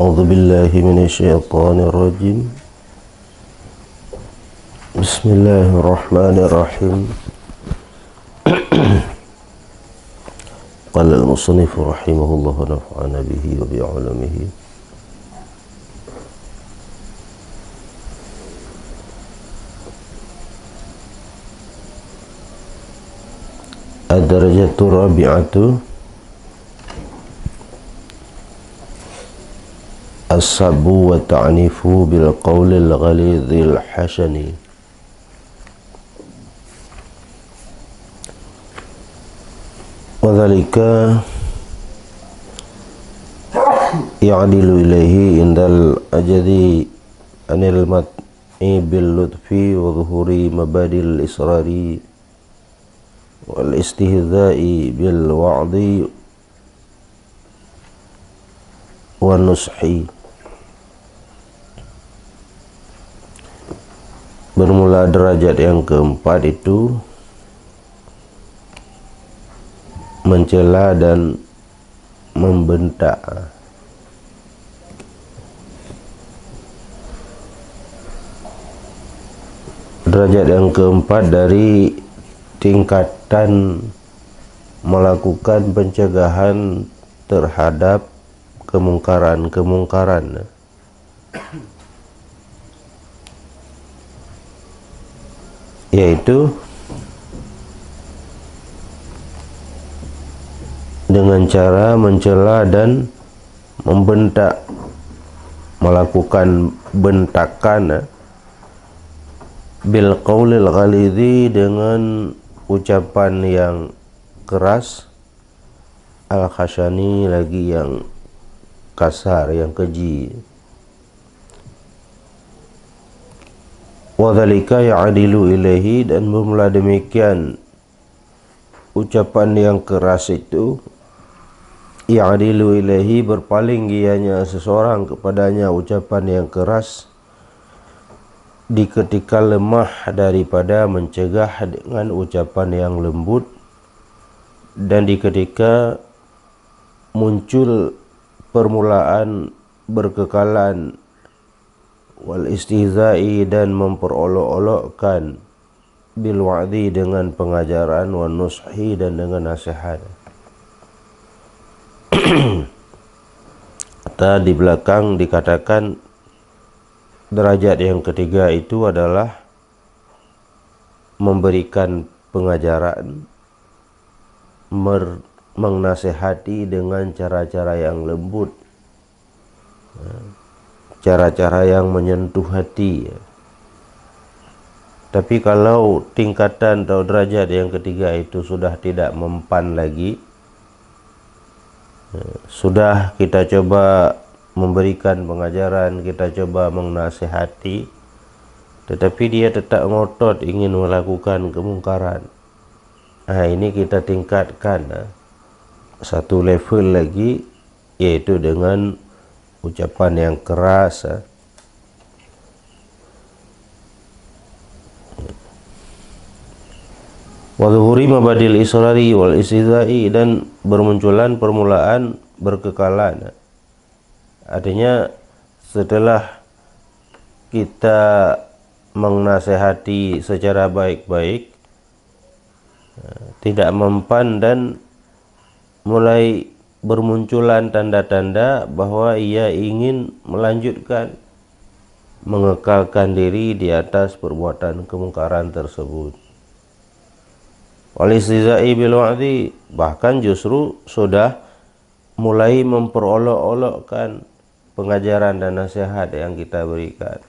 أعوذ بالله من الشيطان الرجيم. بسم الله الرحمن الرحيم. قال المصنف رحمه الله ونفعنا به وبعلمه. الدرجة الرابعة as-sabu wa ta'nifu bil qawlil ghalidhil hasani. Wa dhalika ya'dilu ilaihi indal ajadi anil mat'i bil lutfi wa dhuhuri mabadil israri wal istihza'i bil wa'di wa nushi. Bermula derajat yang keempat itu mencela dan membentak. Derajat yang keempat dari tingkatan melakukan pencegahan terhadap kemungkaran-kemungkaran, yaitu dengan cara mencela dan membentak, melakukan bentakan bil qaulil ghalidhi, dengan ucapan yang keras, al khashani, lagi yang kasar, yang keji. Wa dzalika ya'dilu ilaihi, dan bermula demikian ucapan yang keras itu, ya'dilu ilaihi, berpaling ianya seseorang kepadanya ucapan yang keras di ketika lemah daripada mencegah dengan ucapan yang lembut, dan di ketika muncul permulaan berkekalan, wal istihza'i, dan memperolok-olokkan, bil wa'di, dengan pengajaran, wa nushi, dan dengan nasihat. Di belakang dikatakan derajat yang ketiga itu adalah memberikan pengajaran, menasehati dengan cara-cara yang lembut, cara-cara yang menyentuh hati. Tapi kalau tingkatan atau derajat yang ketiga itu sudah tidak mempan lagi, sudah kita coba memberikan pengajaran, kita coba menasehati, tetapi dia tetap ngotot ingin melakukan kemungkaran, ini kita tingkatkan satu level lagi, yaitu dengan ucapan yang keras. Wa dhuhuri mabadil israri wal istihza'i, dan bermunculan permulaan berkekalan. Artinya setelah kita menasehati secara baik-baik, tidak mempan, dan mulai bermunculan tanda-tanda bahwa ia ingin melanjutkan, mengekalkan diri di atas perbuatan kemungkaran tersebut. Wal istihza'i bil wa'di, bahkan justru sudah mulai memperolok-olokkan pengajaran dan nasihat yang kita berikan.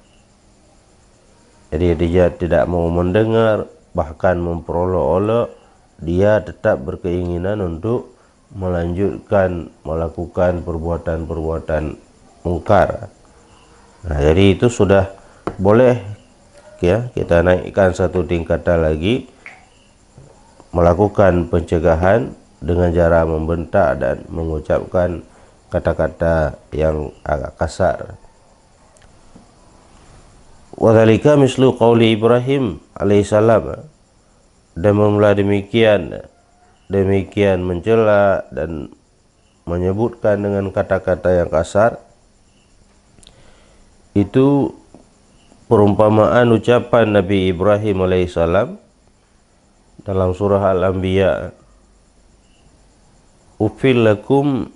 Jadi dia tidak mau mendengar, bahkan memperolok-olok, dia tetap berkeinginan untuk melanjutkan melakukan perbuatan-perbuatan mungkar. Jadi itu sudah boleh ya kita naikkan satu tingkatan lagi, melakukan pencegahan dengan cara membentak dan mengucapkan kata-kata yang agak kasar. Wa dzalika mislu qauli Ibrahim alaihissalam, dan memula demikian mencela dan menyebutkan dengan kata-kata yang kasar itu perumpamaan ucapan Nabi Ibrahim alaihissalam dalam surah Al-Anbiya, uffil lakum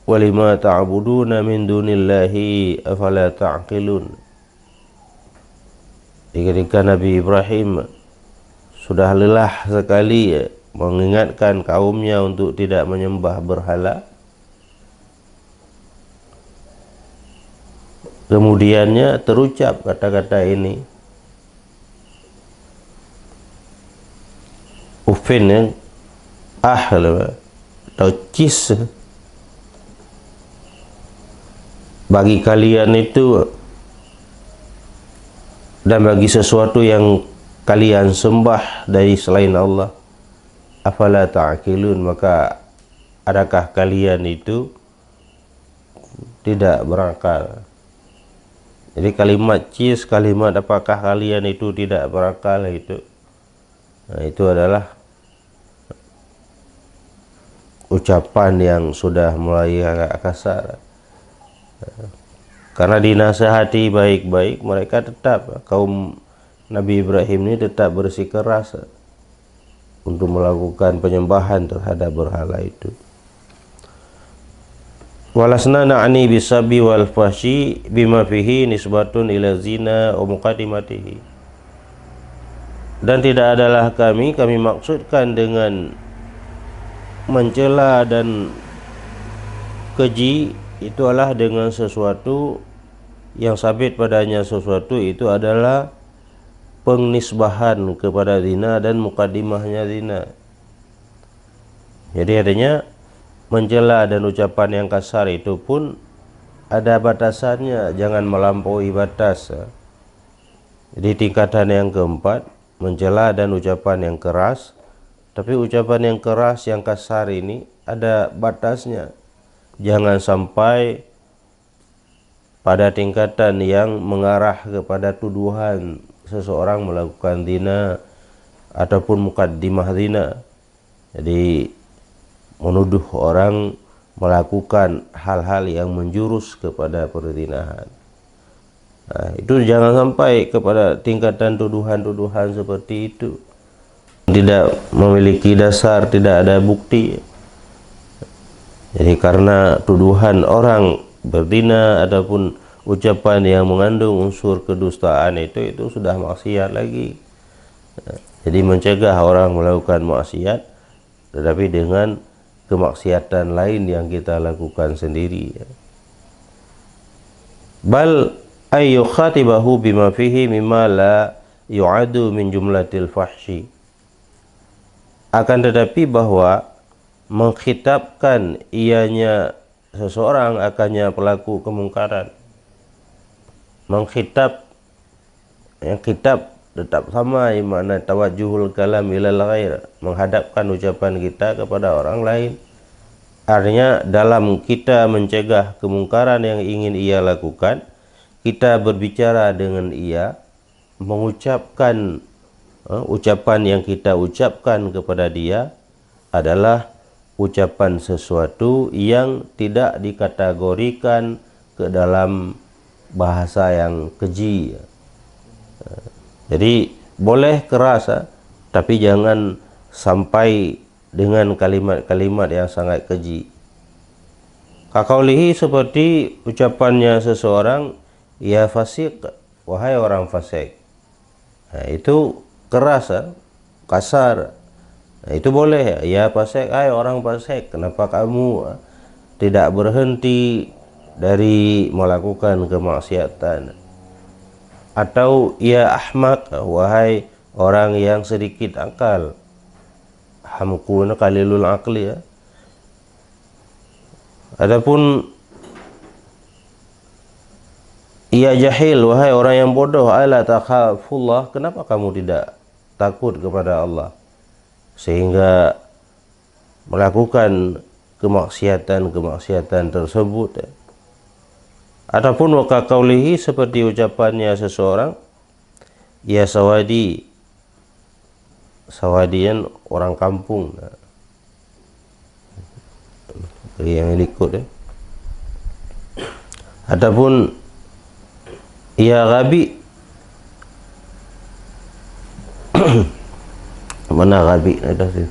walima ta'buduna min dunillahi afala ta'qilun. Ketika Nabi Ibrahim sudah lelah sekali mengingatkan kaumnya untuk tidak menyembah berhala, kemudiannya terucap kata-kata ini, uffin atau cis bagi kalian itu dan bagi sesuatu yang kalian sembah dari selain Allah, afala ta'qilun, maka adakah kalian itu tidak berakal. Jadi kalimat cis, kalimat apakah kalian itu tidak berakal itu, nah, itu adalah ucapan yang sudah mulai agak kasar. Karena dinasihati baik-baik, mereka tetap, kaum Nabi Ibrahim ini tetap bersikeras untuk melakukan penyembahan terhadap berhala itu. Walasna na'ni bisabi wal fahsyi bima fihi nisbatun ila zina wa muqaddimatihi. Dan tidak adalah kami maksudkan dengan mencela dan keji itu adalah dengan sesuatu yang sabit padanya sesuatu itu adalah pengnisbahan kepada zina dan muqaddimahnya zina. Jadi adanya mencela dan ucapan yang kasar itu pun ada batasannya, jangan melampaui batas. Jadi tingkatan yang keempat, mencela dan ucapan yang keras, tapi ucapan yang keras yang kasar ini ada batasnya, jangan sampai pada tingkatan yang mengarah kepada tuduhan seseorang melakukan zina ataupun muqaddimah zina. Jadi menuduh orang melakukan hal-hal yang menjurus kepada perzinahan. Nah, itu jangan sampai kepada tingkatan tuduhan-tuduhan seperti itu. Tidak memiliki dasar, tidak ada bukti. Jadi karena tuduhan orang berzina ataupun ucapan yang mengandung unsur kedustaan itu sudah maksiat lagi. Jadi mencegah orang melakukan maksiat, tetapi dengan kemaksiatan lain yang kita lakukan sendiri. Bal ayu khatibahu bima fihi mimma la yu'adu min jumlatil fahsyi. Akan tetapi bahwa mengkhitabkan ianya seseorang akannya pelaku kemungkaran. Mengkhitab, yang khitab tetap sama, makna tawajjuhul kalam ilal ghair, menghadapkan ucapan kita kepada orang lain. Artinya dalam kita mencegah kemungkaran yang ingin ia lakukan, kita berbicara dengan ia, mengucapkan ucapan yang kita ucapkan kepada dia adalah ucapan sesuatu yang tidak dikategorikan ke dalam bahasa yang keji. Jadi boleh keras, tapi jangan sampai dengan kalimat-kalimat yang sangat keji. Kakaulihi, seperti ucapannya seseorang, ya fasik, wahai orang fasik. Nah, itu keras, kasar. Nah, itu boleh, ya fasik, hai orang fasik, kenapa kamu tidak berhenti dari melakukan kemaksiatan? Atau ya ahmak, wahai orang yang sedikit akal. Hamkuna qalilul aqli, ya. Adapun ya jahil, wahai orang yang bodoh, ala takhafullah, kenapa kamu tidak takut kepada Allah sehingga melakukan kemaksiatan tersebut, ya. Ataupun waka qaulihi, seperti ucapannya seseorang, ya sawadi, sawadian orang kampung, nah, yang ikut, ya. Ataupun Ya Gabi. Mana Gabi ada sih?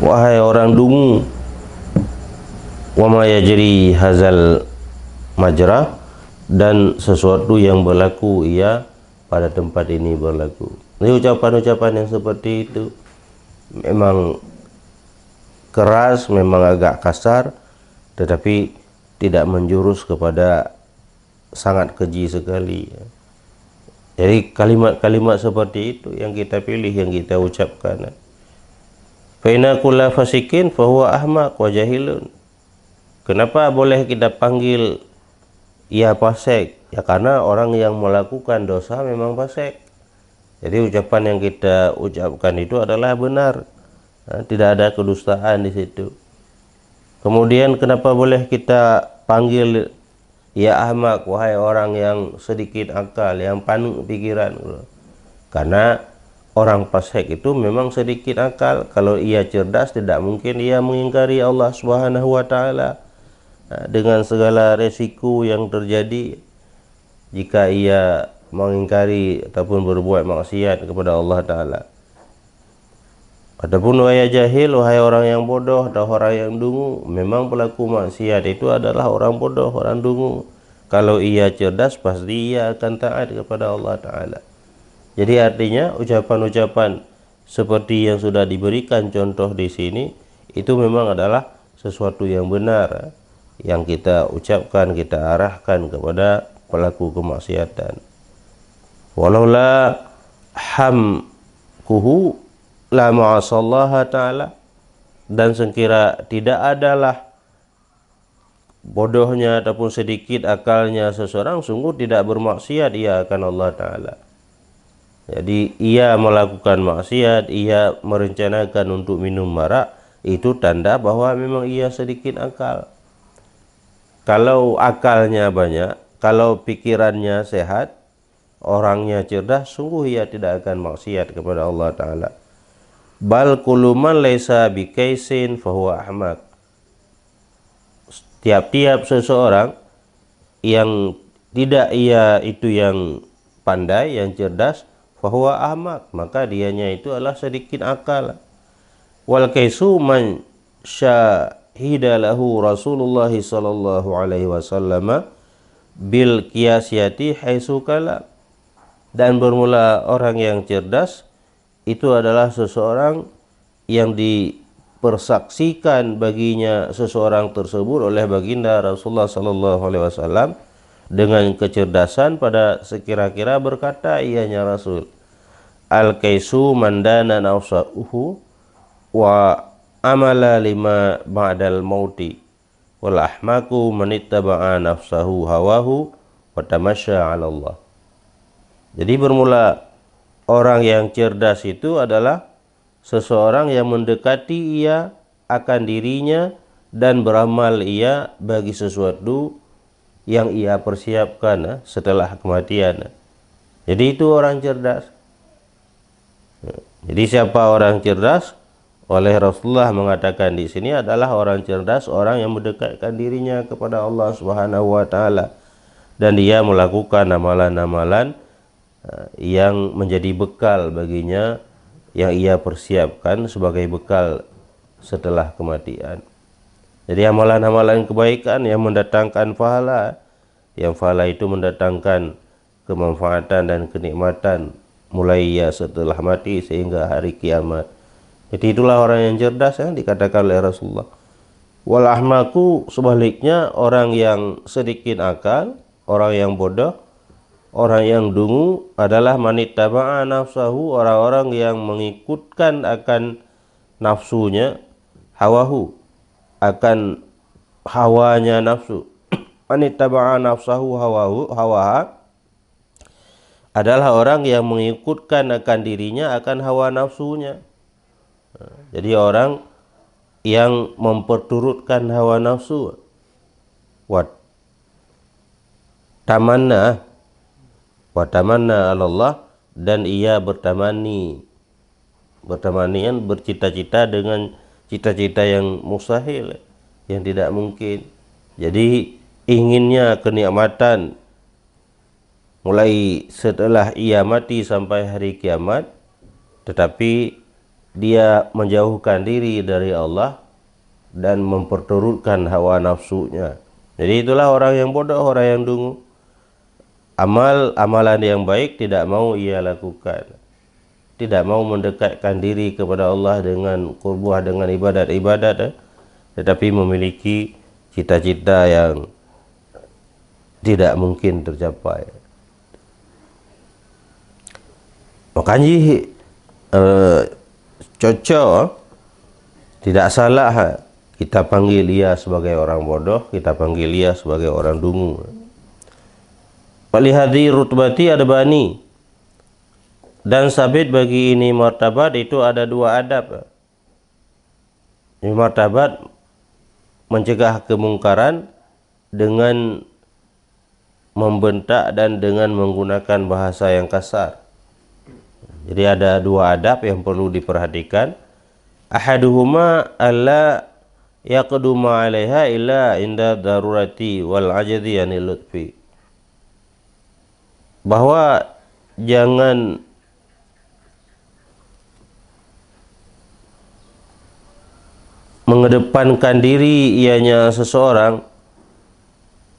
Wahai orang dungu, wa ma yajri hazal majra, dan sesuatu yang berlaku ia pada tempat ini berlaku. Ini ucapan-ucapan yang seperti itu memang keras, memang agak kasar, tetapi tidak menjurus kepada sangat keji sekali. Jadi kalimat-kalimat seperti itu yang kita pilih, yang kita ucapkan. Fa inna kulla fasikin fa huwa ahmaq wa jahilun. Kenapa boleh kita panggil ia fasik? Ya karena orang yang melakukan dosa memang fasik. Jadi ucapan yang kita ucapkan itu adalah benar. Nah, tidak ada kedustaan di situ. Kemudian kenapa boleh kita panggil ya ahmak, wahai orang yang sedikit akal, yang panuh pikiran? Karena orang fasik itu memang sedikit akal. Kalau ia cerdas, tidak mungkin ia mengingkari Allah Subhanahu wa taala. Nah, dengan segala resiko yang terjadi jika ia mengingkari ataupun berbuat maksiat kepada Allah taala. Adapun wahai jahil, wahai orang yang bodoh atau orang yang dungu, memang pelaku maksiat itu adalah orang bodoh, orang dungu. Kalau ia cerdas, pasti ia akan taat kepada Allah taala. Jadi artinya ucapan-ucapan seperti yang sudah diberikan contoh di sini itu memang adalah sesuatu yang benar, yang kita ucapkan, kita arahkan kepada pelaku kemaksiatan. Walaula hamkuhu la ma'asallaha ta'ala, dan sekira tidak adalah bodohnya ataupun sedikit akalnya seseorang, sungguh tidak bermaksiat ia akan Allah Ta'ala. Jadi ia melakukan maksiat, ia merencanakan untuk minum marak, itu tanda bahwa memang ia sedikit akal. Kalau akalnya banyak, kalau pikirannya sehat, orangnya cerdas, sungguh ia tidak akan maksiat kepada Allah Ta'ala. Bal kullu man laisa bikaisin fahuwa ahmak. Tiap-tiap seseorang yang tidak ia itu yang pandai, yang cerdas, fahuwa ahmak, maka dianya itu adalah sedikit akal. Wal kaisu man syahida lahu Rasulullah sallallahu alaihi wasallam bil qiyasiyati haitsu kala. Dan bermula orang yang cerdas itu adalah seseorang yang dipersaksikan baginya seseorang tersebut oleh baginda Rasulullah sallallahu alaihi wasallam dengan kecerdasan pada sekira-kira berkata ianya Rasul, al-kaisu mandana nafsahu wa amala lima ba'dal mauti wal ahmaku manittaba'a nafsahu hawahu wa tamasya 'ala Allah. Jadi bermula orang yang cerdas itu adalah seseorang yang mendekati ia akan dirinya dan beramal ia bagi sesuatu yang ia persiapkan setelah kematian. Jadi itu orang cerdas. Jadi siapa orang cerdas? Oleh Rasulullah mengatakan di sini adalah orang cerdas, orang yang mendekatkan dirinya kepada Allah Subhanahu wa taala dan dia melakukan amalan-amalan yang menjadi bekal baginya, yang ia persiapkan sebagai bekal setelah kematian. Jadi amalan-amalan kebaikan yang mendatangkan pahala, yang pahala itu mendatangkan kemanfaatan dan kenikmatan mulai ia setelah mati sehingga hari kiamat. Jadi itulah orang yang cerdas yang dikatakan oleh Rasulullah. Wal ahmaku, sebaliknya orang yang sedikit akal, orang yang bodoh, orang yang dungu adalah manittaba'a nafsahu, orang-orang yang mengikutkan akan nafsunya, hawahu, akan hawanya nafsu. Manittaba'a nafsahu hawaha adalah orang yang mengikutkan akan dirinya akan hawa nafsunya. Jadi orang yang memperturutkan hawa nafsu. Wat tamanna 'ala Allah, dan ia bertamanian bercita-cita dengan cita-cita yang mustahil, yang tidak mungkin. Jadi inginnya kenikmatan mulai setelah ia mati sampai hari kiamat, tetapi dia menjauhkan diri dari Allah dan memperturutkan hawa nafsunya. Jadi itulah orang yang bodoh, orang yang dungu. Amalan yang baik tidak mau ia lakukan, tidak mau mendekatkan diri kepada Allah dengan qurbah, dengan ibadat-ibadat, tetapi memiliki cita-cita yang tidak mungkin tercapai. Makanya cocok, tidak salah kita panggil ia sebagai orang bodoh, kita panggil ia sebagai orang dungu. Walihadhi rutbati adabani, dan sabit bagi ini martabat itu ada dua adab. Ini martabat mencegah kemungkaran dengan membentak dan dengan menggunakan bahasa yang kasar. Jadi ada dua adab yang perlu diperhatikan. Ahaduhuma alla yaqduma 'alaiha illa inda darurati wal ajzi anil lutfi. Bahwa jangan mengedepankan diri ianya seseorang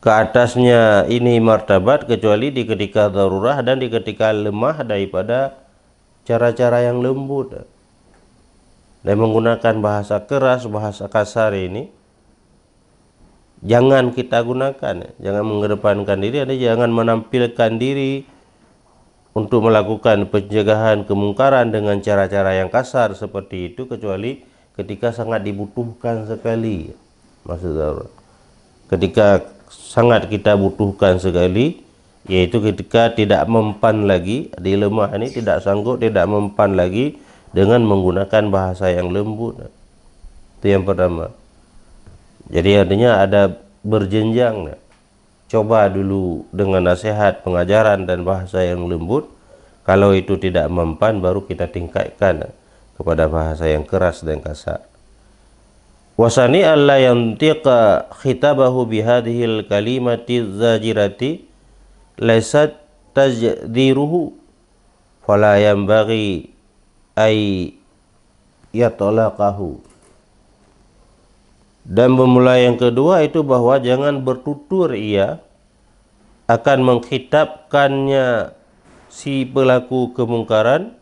ke atasnya ini martabat kecuali di ketika darurah dan di ketika lemah daripada cara-cara yang lembut. Dan menggunakan bahasa keras, bahasa kasar ini jangan kita gunakan. Jangan mengedepankan diri, jangan menampilkan diri untuk melakukan pencegahan kemungkaran dengan cara-cara yang kasar seperti itu, kecuali ketika sangat dibutuhkan sekali. Maksudnya ketika sangat kita butuhkan sekali, yaitu ketika tidak mempan lagi, di lemah ini tidak sanggup, tidak mempan lagi dengan menggunakan bahasa yang lembut. Itu yang pertama. Jadi artinya ada berjenjang. Coba dulu dengan nasihat, pengajaran dan bahasa yang lembut. Kalau itu tidak mempan, baru kita tingkatkan kepada bahasa yang keras dan kasar. Wasani alla yantiqa khitabahu bihadhil kalimati zajirati laysat tajdiruhu fala yanbaghi ay yatalaqahu. Dan memulai yang kedua itu bahwa jangan bertutur ia akan mengkhitabkannya si pelaku kemungkaran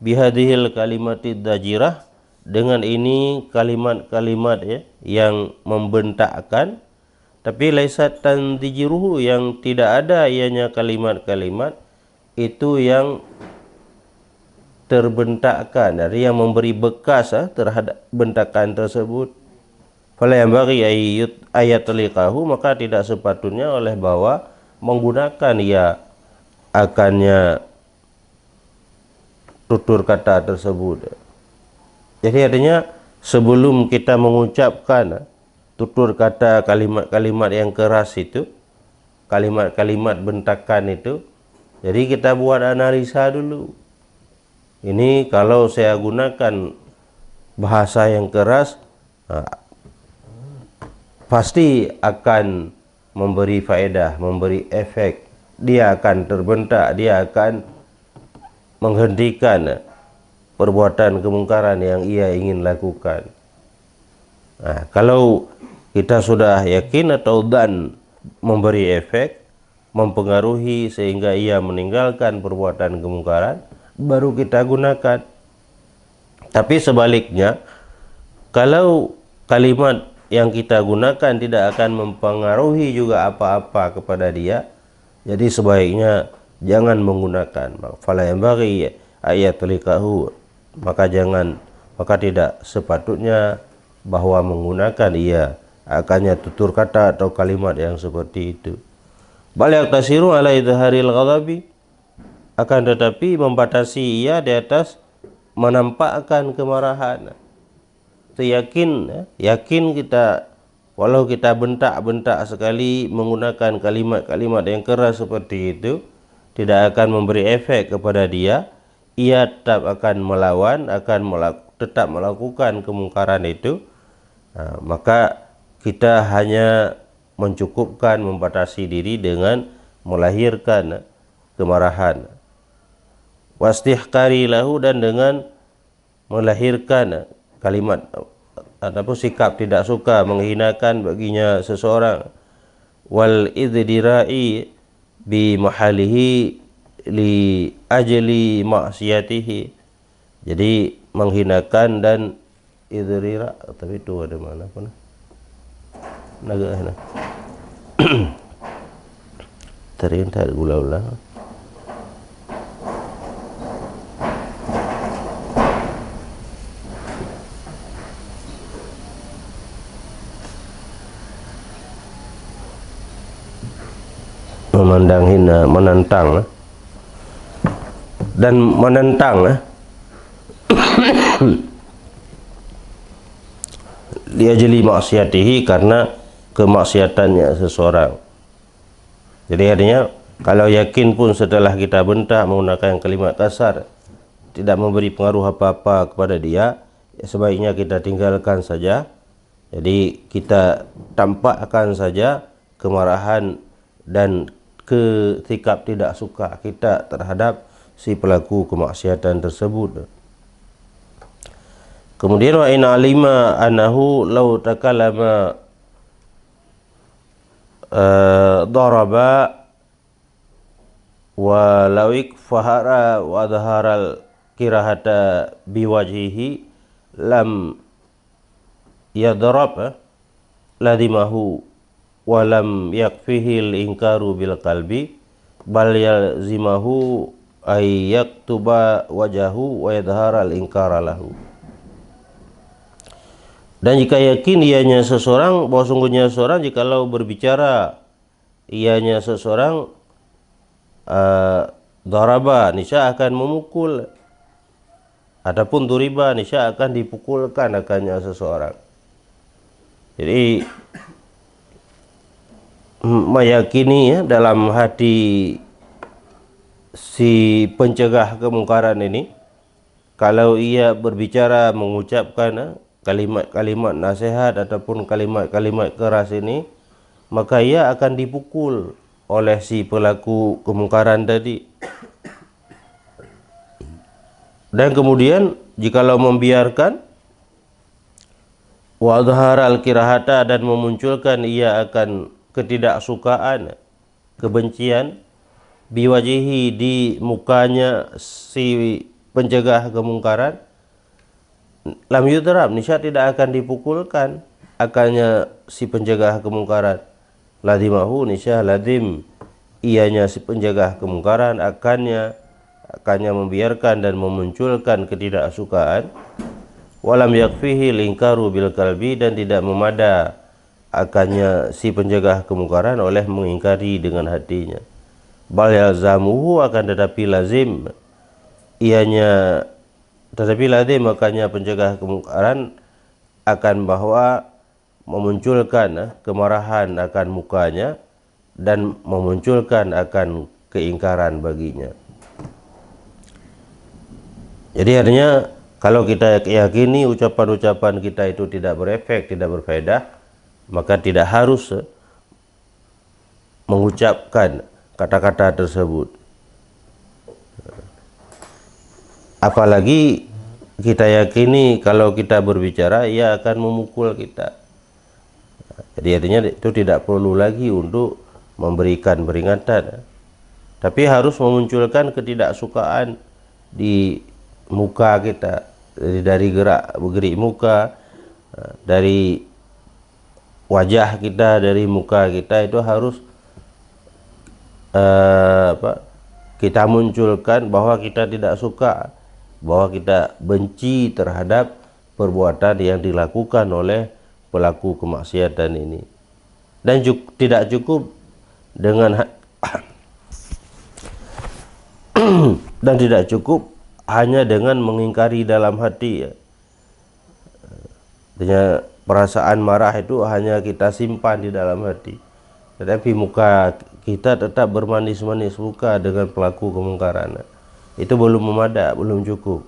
bihadhil kalimatid dajirah, dengan ini kalimat-kalimat yang membentakkan, tapi laisat tandijiruhu, yang tidak ada ianya kalimat-kalimat itu yang terbentakkan, dari yang memberi bekas terhadap bentakan tersebut. Fala yang bagi ayat liqahu, maka tidak sepatutnya oleh bahwa menggunakan ia akannya tutur kata tersebut. Jadi artinya sebelum kita mengucapkan tutur kata kalimat-kalimat yang keras itu, kalimat-kalimat bentakan itu, jadi kita buat analisa dulu. Ini kalau saya gunakan bahasa yang keras, pasti akan memberi faedah, memberi efek. Dia akan terbentak, dia akan menghentikan perbuatan kemungkaran yang ia ingin lakukan. Nah, kalau kita sudah yakin atau dan memberi efek, mempengaruhi sehingga ia meninggalkan perbuatan kemungkaran, baru kita gunakan. Tapi sebaliknya, kalau kalimat yang kita gunakan tidak akan mempengaruhi juga apa-apa kepada dia, jadi sebaiknya jangan menggunakan. Fala yang bagi ayat likahu, maka tidak sepatutnya bahwa menggunakan ia akannya tutur kata atau kalimat yang seperti itu. Bal yaktasiru ala idharil ghadabi, akan tetapi membatasi ia di atas menampakkan kemarahan. Yakin kita, walau kita bentak-bentak sekali menggunakan kalimat-kalimat yang keras seperti itu, tidak akan memberi efek kepada dia, ia tetap akan melawan, tetap melakukan kemungkaran itu, maka kita hanya mencukupkan membatasi diri dengan melahirkan kemarahan. Wastihqari lahu, dan dengan melahirkan kalimat ataupun sikap tidak suka, menghinakan baginya seseorang. Wal iddirai bi mahalihi li ajli maksiatihi. Jadi menghinakan dan idrira, tapi itu ada mana pun naga terintar gula-gula. Memandang hina, menentang dan menentang liajli maksiatihi, karena kemaksiatannya seseorang. Jadi artinya kalau yakin pun setelah kita bentak menggunakan kalimat kasar tidak memberi pengaruh apa-apa kepada dia, ya sebaiknya kita tinggalkan saja. Jadi kita tampakkan saja kemarahan dan sikap tidak suka kita terhadap si pelaku kemaksiatan tersebut. Kemudian wa in alima annahu law takallama daraba wa lawik fahara wa dhaharal kirahata biwajhihi lam yadrab ladimahu walam yakfihil ingkaru bil qalbi bal yalzimahu ay yaktuba wajahu wa yadharal ingkara lahu. Dan jika yakin ianya seseorang, bahwa sungguhnya seseorang jikalau berbicara ianya seseorang daraba, niscaya akan memukul, adapun duriba, niscaya akan dipukulkan akannya seseorang. Jadi meyakini ya, dalam hati si pencegah kemungkaran ini, kalau ia berbicara mengucapkan kalimat-kalimat nasihat ataupun kalimat-kalimat keras ini, maka ia akan dipukul oleh si pelaku kemungkaran tadi. Dan kemudian jikalau membiarkan wa adharal kirahata, dan memunculkan ia akan ketidaksukaan, kebencian, biwajihi, di mukanya si pencegah kemungkaran, lam yudrab, niscaya tidak akan dipukulkan akannya si pencegah kemungkaran. Ladimahu, niscaya ladim ianya si pencegah kemungkaran akannya membiarkan dan memunculkan ketidaksukaan. Walam yakfihi lingkaru bil kalbi, dan tidak memada akannya si pencegah kemungkaran oleh mengingkari dengan hatinya. Bal yalzamuhu, akan tetapi lazim ianya, tetapi lazim makanya pencegah kemungkaran akan bahwa memunculkan kemarahan akan mukanya dan memunculkan akan keingkaran baginya. Jadi artinya kalau kita yakini ucapan-ucapan kita itu tidak berefek, tidak berfaedah, maka tidak harus mengucapkan kata-kata tersebut. Apalagi kita yakini kalau kita berbicara ia akan memukul kita. Jadi artinya itu tidak perlu lagi untuk memberikan peringatan, tapi harus memunculkan ketidaksukaan di muka kita, dari gerik muka, dari wajah kita, dari muka kita, itu harus kita munculkan bahwa kita tidak suka, bahwa kita benci terhadap perbuatan yang dilakukan oleh pelaku kemaksiatan ini. Dan tidak cukup dengan dan tidak cukup hanya dengan mengingkari dalam hati ya. Artinya perasaan marah itu hanya kita simpan di dalam hati, tetapi muka kita tetap bermanis-manis muka dengan pelaku kemungkaran. Itu belum memadak, belum cukup.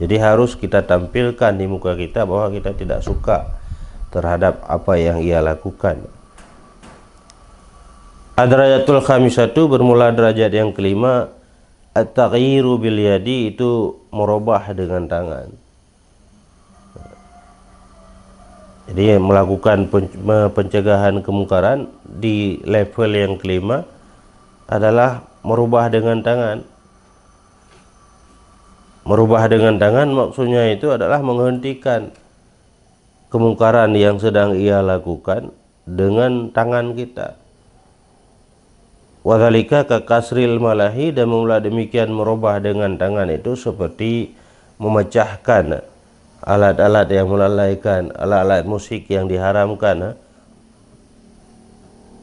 Jadi harus kita tampilkan di muka kita bahwa kita tidak suka terhadap apa yang ia lakukan. Ad-darajatul khamisatu, bermula derajat yang kelima, at-taghyiru bil yadi, itu merubah dengan tangan. Jadi melakukan pencegahan kemungkaran di level yang kelima adalah merubah dengan tangan. Merubah dengan tangan maksudnya itu adalah menghentikan kemungkaran yang sedang ia lakukan dengan tangan kita. Wadzalika ka kasril malahi, dan mula demikian merubah dengan tangan itu seperti memecahkan alat-alat yang melalaikan, alat-alat musik yang diharamkan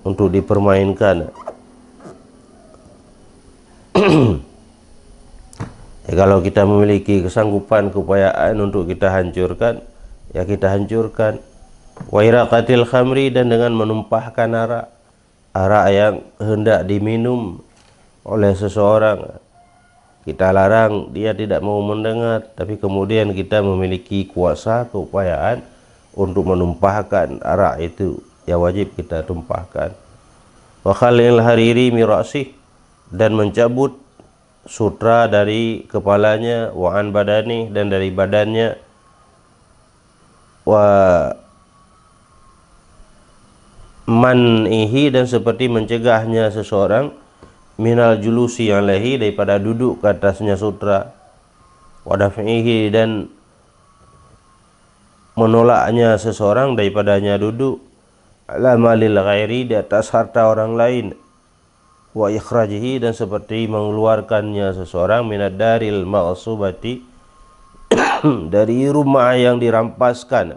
untuk dipermainkan. Kalau kita memiliki kesanggupan, keupayaan untuk kita hancurkan, ya kita hancurkan. Wa iraqatil khamri, dan dengan menumpahkan arak yang hendak diminum oleh seseorang. Kita larang, dia tidak mau mendengar, tapi kemudian kita memiliki kuasa, keupayaan untuk menumpahkan arak itu, ya wajib kita tumpahkan. Wa khalil hariri mirasih, dan mencabut sutra dari kepalanya, wa an badani, dan dari badannya, wa man'ihi, dan seperti mencegahnya seseorang, minal julusi alaihi, daripada duduk ke atasnya sutra, wa daf'ihi, dan menolaknya seseorang daripadanya duduk, ala malil ghairi, di atas harta orang lain, wa ikhrajihi, dan seperti mengeluarkannya seseorang minad daril maghsubati, dari rumah yang dirampaskan,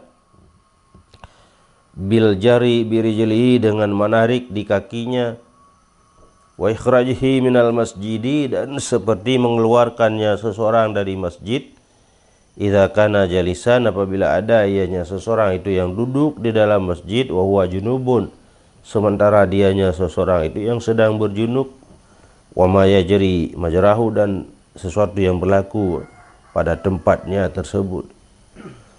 bil jari birijlihi, dengan menarik di kakinya, wa ikhrajihi minal masjidi, dan seperti mengeluarkannya seseorang dari masjid, idza kana jalisan, apabila ada ianya seseorang itu yang duduk di dalam masjid, wa huwa junubun, sementara dianya seseorang itu yang sedang berjunub, wa ma yajri majrahu, dan sesuatu yang berlaku pada tempatnya tersebut.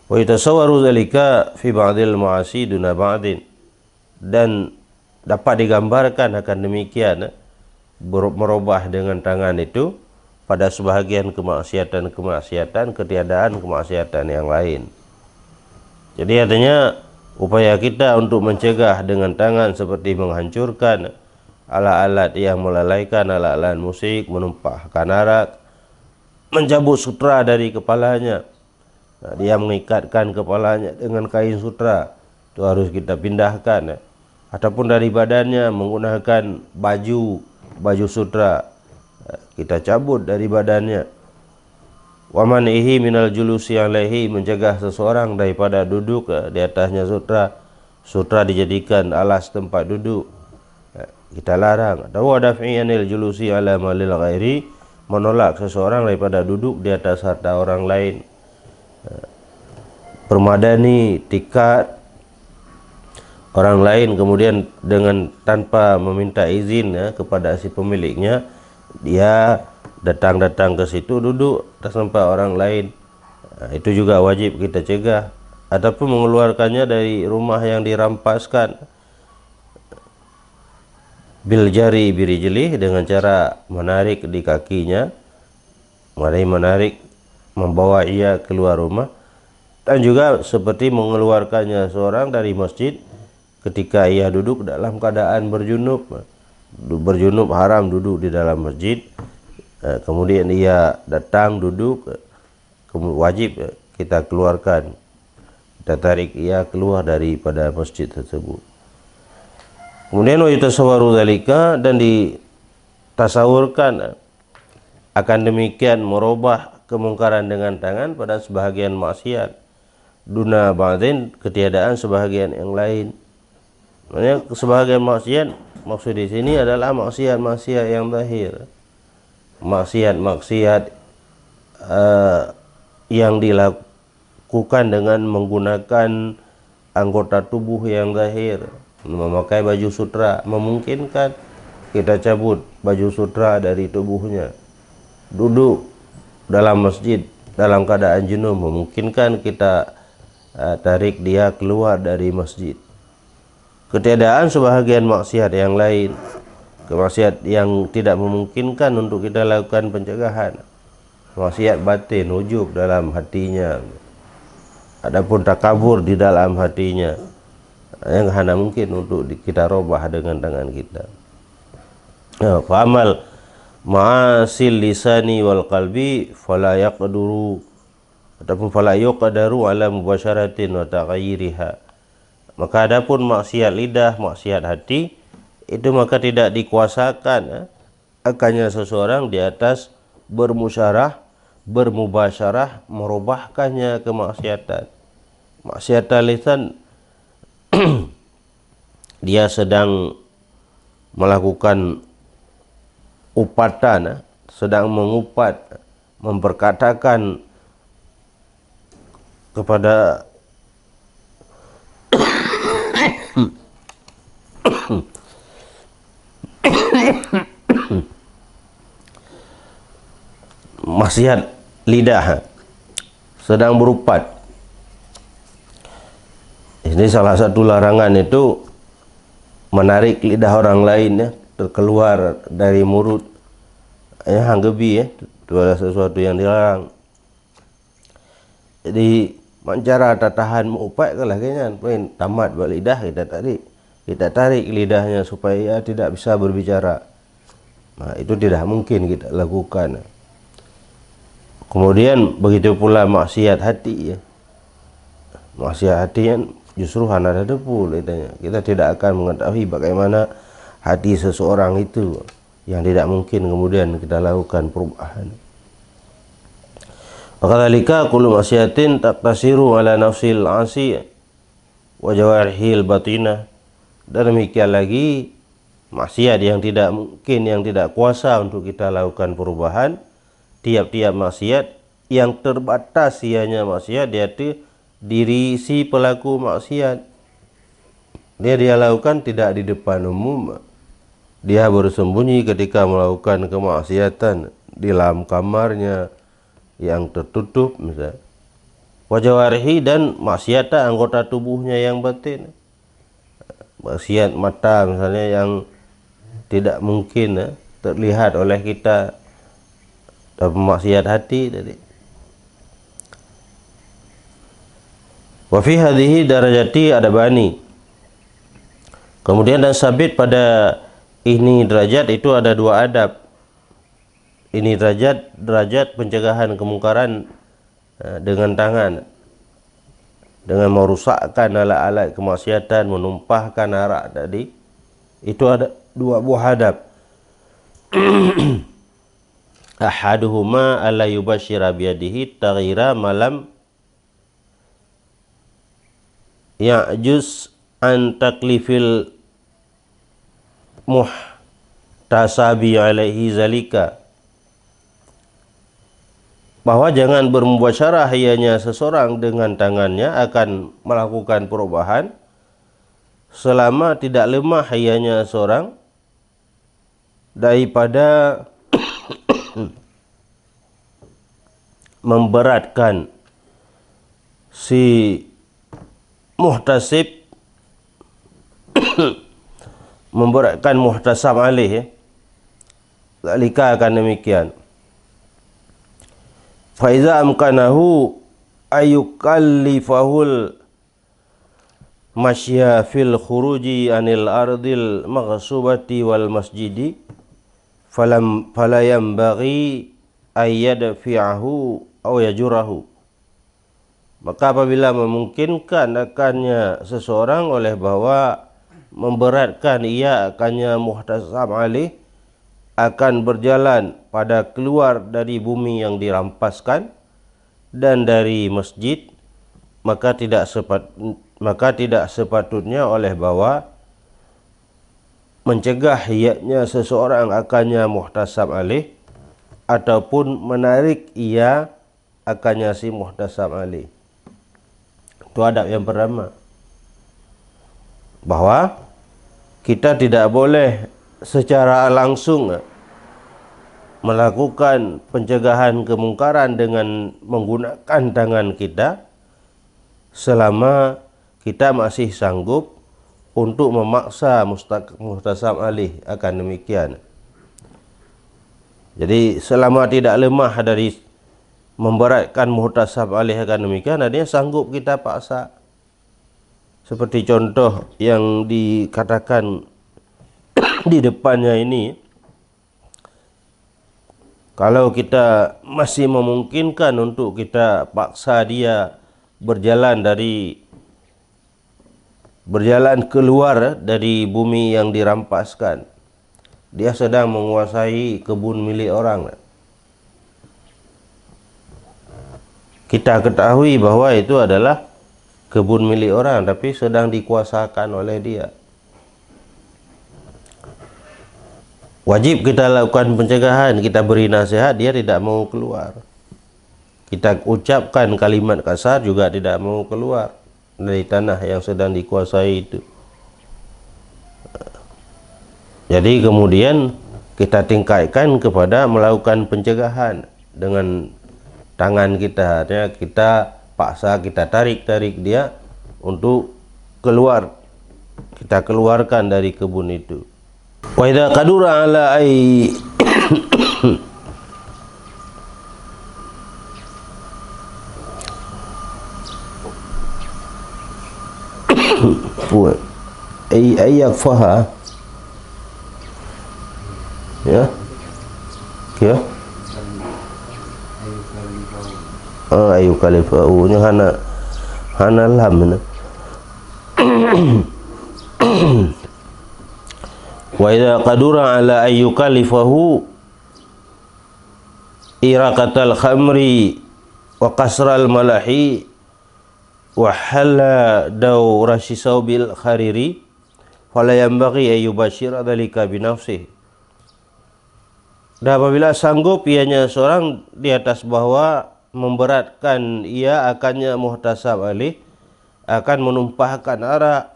Wa yatasawwaru dzalika fi ba'dil ma'asi duna ba'din, dan dapat digambarkan akan demikian merubah dengan tangan itu pada sebahagian kemaksiatan, ketiadaan kemaksiatan yang lain. Jadi artinya upaya kita untuk mencegah dengan tangan seperti menghancurkan alat-alat yang melalaikan, alat-alat musik, menumpahkan arak, mencabut sutra dari kepalanya. Dia mengikatkan kepalanya dengan kain sutra, itu harus kita pindahkan. Ataupun dari badannya menggunakan baju sutra, kita cabut dari badannya. Wa man'ihi minal julusi alaihi, mencegah seseorang daripada duduk di atasnya sutra. Sutra dijadikan alas tempat duduk, kita larang. Atau wa daf'i anil julusi ala malil ghairi, menolak seseorang daripada duduk di atas harta orang lain. Permadani tiket orang lain, kemudian dengan tanpa meminta izin kepada si pemiliknya, dia datang ke situ duduk atas tempat orang lain. Itu juga wajib kita cegah. Ataupun mengeluarkannya dari rumah yang dirampaskan, bil jari birijlih, dengan cara menarik di kakinya, menarik membawa ia keluar rumah. Dan juga seperti mengeluarkannya seorang dari masjid ketika ia duduk dalam keadaan berjunub. Berjunub haram duduk di dalam masjid. Kemudian ia datang duduk, wajib kita keluarkan, kita tarik ia keluar daripada masjid tersebut. Kemudian wa yatasawwaru dzalika, dan ditasawurkan akan demikian merubah kemungkaran dengan tangan pada sebahagian maksiat, duna ba'din, ketiadaan sebahagian yang lain. Maksudnya sebahagian maksiat, maksud di sini adalah maksiat yang zahir. Maksiat yang dilakukan dengan menggunakan anggota tubuh yang zahir. memakai baju sutra, memungkinkan kita cabut baju sutra dari tubuhnya. Duduk dalam masjid dalam keadaan junub, memungkinkan kita tarik dia keluar dari masjid. Ketiadaan sebahagian maksiat yang lain, maksiat yang tidak memungkinkan untuk kita lakukan pencegahan, maksiat batin, ujub dalam hatinya, adapun takabur di dalam hatinya, yang hanya mungkin untuk kita robah dengan tangan kita. Fa'amal ma'asil lisani wal qalbi fala yaqduru ataupun fala yuqdaru ala mubasyaratin wa taghayyiriha. Maka adapun maksiat lidah, maksiat hati, itu maka tidak dikuasakan akannya seseorang di atas bermusyarah, bermubasyarah, merubahkannya kemaksiatan. Maksiatan lisan dia sedang melakukan upatan, sedang mengupat, memperkatakan kepada maksiat lidah, sedang berupat. Ini salah satu larangan itu menarik lidah orang lain ya, terkeluar dari mulut ya, hanggebi ya, itu adalah sesuatu yang dilarang. Jadi mancara tatahan mengupat kalau kayaknya poin tamat buat lidah, kita tarik lidahnya supaya tidak bisa berbicara. Nah, itu tidak mungkin kita lakukan. Kemudian begitu pula maksiat hati ya. Maksiat hati yang justru hana ada depu lidahnya. Kita tidak akan mengetahui bagaimana hati seseorang itu yang tidak mungkin kemudian kita lakukan perubahan. Wakadzalika kullu maksiatin taqtasiru ala nafsil asi wa jawarihil batinah. Dan demikian lagi maksiat yang tidak mungkin, yang tidak kuasa untuk kita lakukan perubahan, tiap-tiap maksiat yang terbatas ianya maksiat di hati diri si pelaku maksiat. Dia lakukan tidak di depan umum. Dia bersembunyi ketika melakukan kemaksiatan di dalam kamarnya yang tertutup misalnya. Wajawarihi dan maksiat anggota tubuhnya yang batin. Maksiat mata misalnya yang tidak mungkin terlihat oleh kita, dan maksiat hati tadi. Wa fi hadhihi darajati adabani. Kemudian dan sabit pada ini derajat itu ada dua adab. Ini derajat pencegahan kemungkaran dengan tangan, dengan merusakkan alat-alat kemaksiatan, menumpahkan arak tadi, itu ada dua buah adab. Ahaduhuma alla yubashira biyadihi taghira malam ya'juz an taklifil muhtasabi alaihi zalika. Bahwa jangan bermubasyarah ianya seseorang dengan tangannya akan melakukan perubahan selama tidak lemah ianya seorang daripada memberatkan si muhtasib, memberatkan muhtasab alaih ya. Zalika akan demikian. Fa iza amkanahu ayukallifahul masya fil khuruji anil ardil maghsubati wal masjidi fala yanbaghi ayyadfi'ahu aw yajurahu. Maka apabila memungkinkan akannya seseorang oleh bahwa memberatkan ia akannya muhtasab alaih, akan berjalan pada keluar dari bumi yang dirampaskan dan dari masjid, maka tidak sepatutnya oleh bahwa mencegah ianya seseorang akannya muhtasab alaih ataupun menarik ia akannya si muhtasab alaih. Itu adab yang pertama, bahwa kita tidak boleh secara langsung melakukan pencegahan kemungkaran dengan menggunakan tangan kita selama kita masih sanggup untuk memaksa muhtasab alih akan demikian. Jadi selama tidak lemah dari memberatkan muhtasab alih akan demikian, adanya sanggup kita paksa. Seperti contoh yang dikatakan di depannya ini, kalau kita masih memungkinkan untuk kita paksa dia berjalan keluar dari bumi yang dirampaskan, dia sedang menguasai kebun milik orang. Kita ketahui bahwa itu adalah kebun milik orang, tapi sedang dikuasakan oleh dia. Wajib kita lakukan pencegahan, kita beri nasihat, dia tidak mau keluar. Kita ucapkan kalimat kasar juga tidak mau keluar dari tanah yang sedang dikuasai itu. Jadi kemudian kita tingkatkan kepada melakukan pencegahan dengan tangan kita. Artinya kita paksa, kita tarik dia untuk keluar. Kita keluarkan dari kebun itu. Wa idza qadura ala ay yakfaha ya ya ayu kalifau nya hana lam wa idza qadura ala ayyukalifahu iraqatal khamri wa kasral malahi wa halla daw rasisau bil khariri fala yanbaghi ayyubashira dzalika bi nafsihi. Dan apabila sanggup ianya seorang di atas bahwa memberatkan ia akannya muhtasab alih, akan menumpahkan arak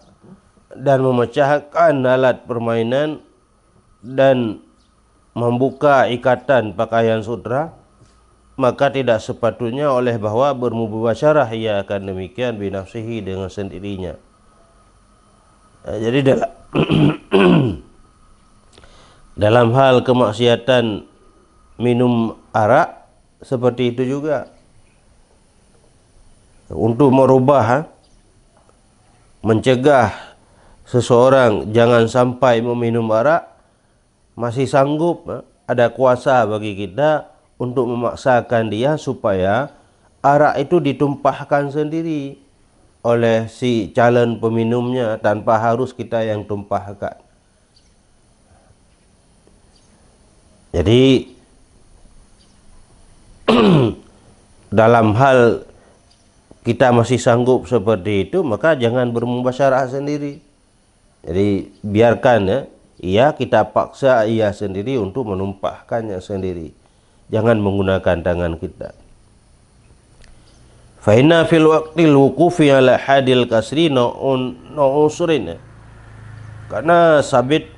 dan memecahkan alat permainan dan membuka ikatan pakaian sutra, maka tidak sepatutnya oleh bahwa bermubasyarah ia akan demikian binafsihi dengan sendirinya. Jadi dalam hal kemaksiatan minum arak seperti itu juga, untuk merubah, mencegah seseorang jangan sampai meminum arak, masih sanggup, ada kuasa bagi kita untuk memaksakan dia supaya arak itu ditumpahkan sendiri oleh si calon peminumnya tanpa harus kita yang tumpahkan. Jadi dalam hal kita masih sanggup seperti itu, maka jangan bermubasyarah sendiri. Jadi biarkan ya, ia kita paksa ia sendiri untuk menumpahkannya sendiri. Jangan menggunakan tangan kita. Fa inna fil waqtil wuqufi ala hadil kasri nu'usurin. Karena sabit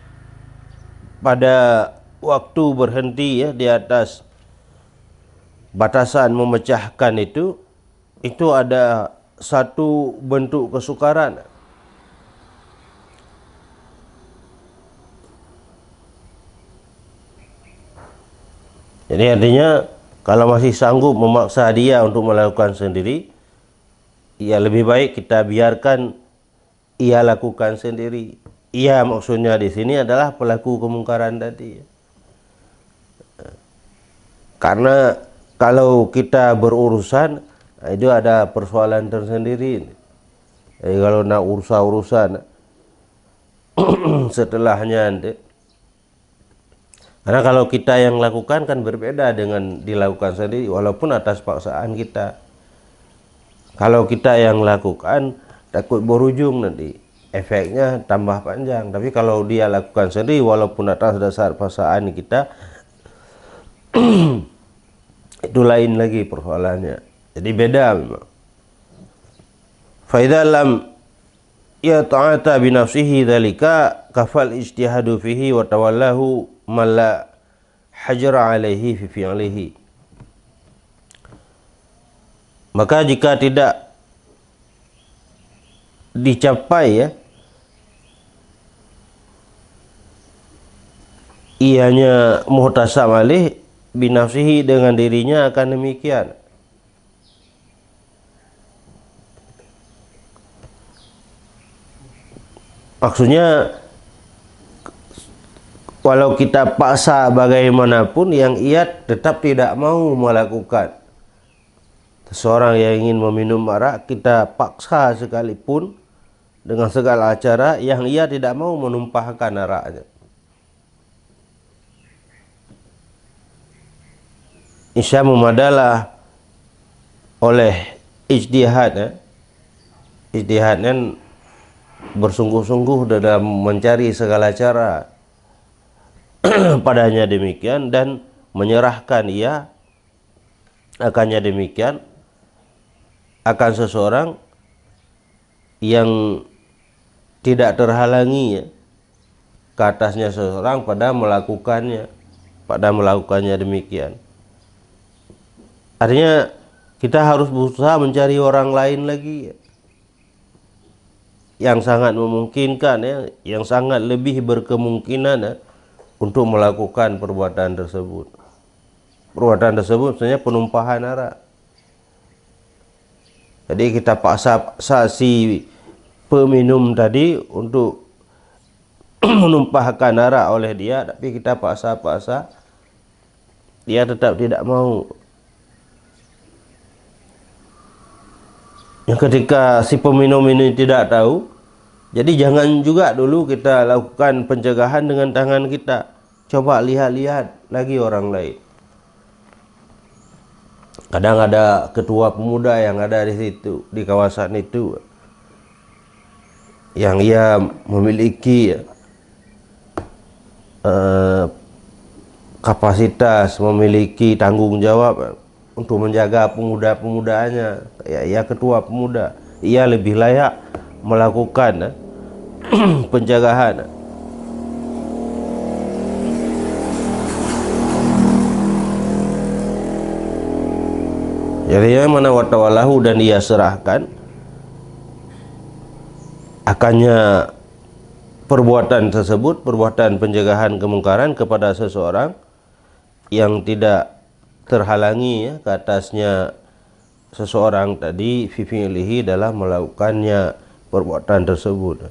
pada waktu berhenti ya di atas batasan memecahkan itu ada satu bentuk kesukaran. Jadi artinya kalau masih sanggup memaksa dia untuk melakukan sendiri, ya lebih baik kita biarkan ia lakukan sendiri. Ia maksudnya di sini adalah pelaku kemungkaran tadi. Karena kalau kita berurusan, itu ada persoalan tersendiri. Jadi kalau nak urusan setelahnya nanti. Karena kalau kita yang lakukan kan berbeda dengan dilakukan sendiri, walaupun atas paksaan kita. Kalau kita yang lakukan, takut berujung nanti, efeknya tambah panjang. Tapi kalau dia lakukan sendiri, walaupun atas dasar paksaan kita, itu lain lagi persoalannya. Jadi beda memang. Fa idza lam ya ta'ata bi nafsihi dzalika kafal ijtihadu fihi wa tawallahu man la hajra alaihi fi fi'lihi. Maka jika tidak dicapai ya ianya muhtasab alaih binafsihi, dengan dirinya akan demikian. Maksudnya walau kita paksa bagaimanapun, yang ia tetap tidak mau melakukan. Seseorang yang ingin meminum arak, kita paksa sekalipun dengan segala cara, yang ia tidak mau menumpahkan araknya. Insya memadalah oleh ijtihad ya. Ijtihadnya bersungguh-sungguh dalam mencari segala cara padanya demikian, dan menyerahkan ia akannya demikian akan seseorang yang tidak terhalangi ya, ke atasnya seseorang pada melakukannya demikian. Artinya kita harus berusaha mencari orang lain lagi yang sangat memungkinkan ya, yang sangat lebih berkemungkinan ya, untuk melakukan perbuatan tersebut. Perbuatan tersebut sebenarnya penumpahan arak. Jadi kita paksa si peminum tadi untuk menumpahkan arak oleh dia, tapi kita paksa dia tetap tidak mau. Yang ketika si peminum ini tidak tahu, jadi jangan juga dulu kita lakukan pencegahan dengan tangan kita. Coba lihat-lihat lagi orang lain. Kadang ada ketua pemuda yang ada di situ, di kawasan itu, yang ia memiliki kapasitas, memiliki tanggung jawab untuk menjaga pemuda-pemudanya. Ia ketua pemuda, ia lebih layak melakukan pencegahan. Jadi yang mana watawalahu, dan ia serahkan akannya perbuatan tersebut, perbuatan pencegahan kemungkaran kepada seseorang yang tidak terhalangi ya, ke atasnya seseorang tadi fi fi'lihi, dalam melakukannya perbuatan tersebut.